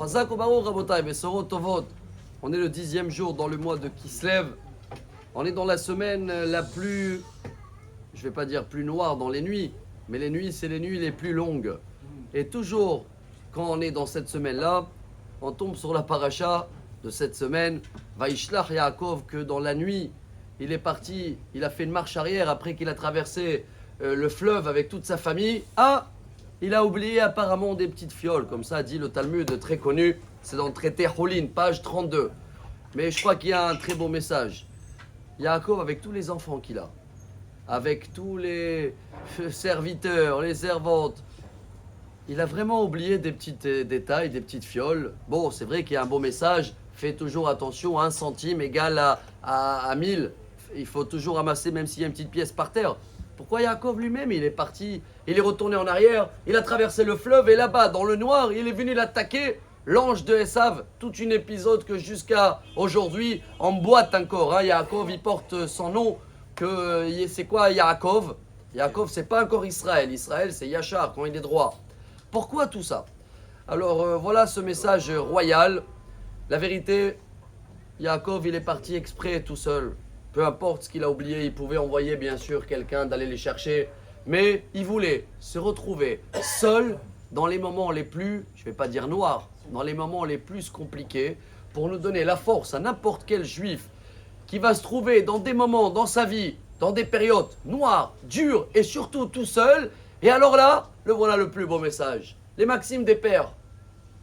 Chazak Ubaruch Rabotai, Besorot Tovot. On est le 10e jour dans le mois de Kislev. On est dans la semaine la plus, je vais pas dire plus noire dans les nuits, mais les nuits, c'est les nuits les plus longues. Et toujours, quand on est dans cette semaine-là, on tombe sur la paracha de cette semaine, Vaishlach Yaakov, que dans la nuit, il est parti, il a fait une marche arrière après qu'il a traversé le fleuve avec toute sa famille. Ah, il a oublié apparemment des petites fioles, comme ça dit le Talmud très connu, c'est dans le traité Holin, page 32. Mais je crois qu'il y a un très beau message. Yaakov, avec tous les enfants qu'il a, avec tous les serviteurs, les servantes, il a vraiment oublié des petits détails, des petites fioles. Bon, c'est vrai qu'il y a un beau message, fais toujours attention, 1 centime égale à 1000. Il faut toujours ramasser même s'il y a une petite pièce par terre. Pourquoi Yaakov lui-même, il est parti, il est retourné en arrière, il a traversé le fleuve et là-bas, dans le noir, il est venu l'attaquer. L'ange de Esav, tout un épisode que jusqu'à aujourd'hui emboîte encore. Hein. Yaakov, il porte son nom, c'est quoi Yaakov? Yaakov, c'est pas encore Israël. Israël, c'est Yachar, quand il est droit. Pourquoi tout ça? Alors voilà ce message royal. La vérité, Yaakov, il est parti exprès tout seul. Peu importe ce qu'il a oublié, il pouvait envoyer bien sûr quelqu'un d'aller les chercher. Mais il voulait se retrouver seul dans les moments les plus, je ne vais pas dire noirs, dans les moments les plus compliqués, pour nous donner la force à n'importe quel juif qui va se trouver dans des moments dans sa vie, dans des périodes noires, dures et surtout tout seul. Et alors là, le voilà le plus beau message. Les maximes des pères,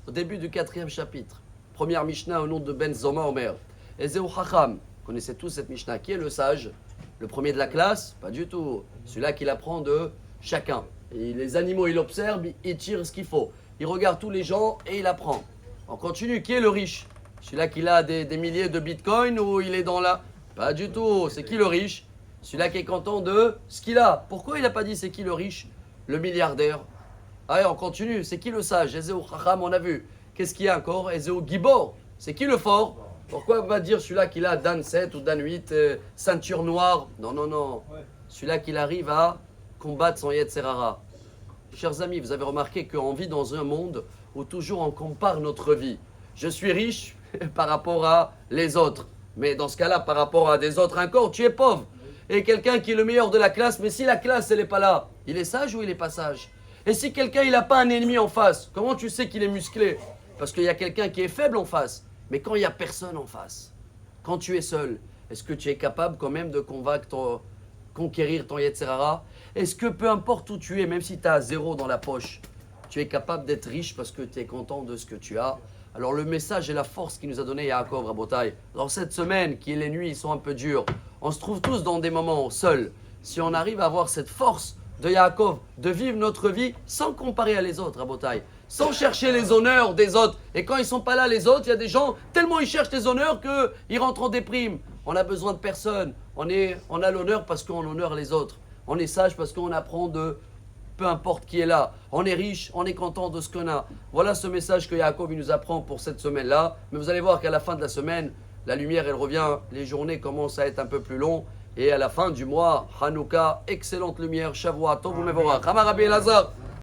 au début du 4e chapitre. Première Mishnah au nom de Ben Zoma Omer. Ezeu Chacham, connaissez tous cette Mishnah. Qui est le sage? Le premier de la classe? Pas du tout. Celui-là qui apprend de chacun. Et les animaux, il observe, il tire ce qu'il faut. Il regarde tous les gens et il apprend. On continue. Qui est le riche? Celui-là qui a des milliers de bitcoins ou il est dans la... Pas du tout. C'est qui le riche? Celui-là qui est content de ce qu'il a. Pourquoi il n'a pas dit c'est qui le riche? Le milliardaire. Allez, on continue. C'est qui le sage? Ezeu Chacham, on a vu. Qu'est-ce qu'il y a encore? Ezeu Gibor. C'est qui le fort? Pourquoi on va dire celui-là qui a Dan 7 ou Dan 8, ceinture noire? Non, non, non. Celui-là qui arrive à combattre son Yetzerara. Chers amis, vous avez remarqué qu'on vit dans un monde où toujours on compare notre vie. Je suis riche par rapport à les autres. Mais dans ce cas-là, par rapport à des autres encore, tu es pauvre. Et quelqu'un qui est le meilleur de la classe, mais si la classe, elle n'est pas là, il est sage ou il n'est pas sage? Et si quelqu'un, il n'a pas un ennemi en face, comment tu sais qu'il est musclé? Parce qu'il y a quelqu'un qui est faible en face. Mais quand il n'y a personne en face, quand tu es seul, est-ce que tu es capable quand même de conquérir ton Yetzerara? Est-ce que peu importe où tu es, même si tu as 0 dans la poche, tu es capable d'être riche parce que tu es content de ce que tu as? Alors le message et la force qu'il nous a donné Yaakov Rabotai, dans cette semaine qui est les nuits sont un peu dures, on se trouve tous dans des moments seuls. Si on arrive à avoir cette force de Yaakov, de vivre notre vie sans comparer à les autres, Rabotai, sans chercher les honneurs des autres. Et quand ils ne sont pas là, les autres, il y a des gens, tellement ils cherchent les honneurs qu'ils rentrent en déprime. On a besoin de personne. On a l'honneur parce qu'on honore les autres. On est sage parce qu'on apprend de peu importe qui est là. On est riche, on est content de ce qu'on a. Voilà ce message que Yaakov nous apprend pour cette semaine-là. Mais vous allez voir qu'à la fin de la semaine, la lumière, elle revient. Les journées commencent à être un peu plus longues. Et à la fin du mois, Hanouka, excellente lumière, Shavua, Tov Mevorach. Hamar Rabbi Elazar.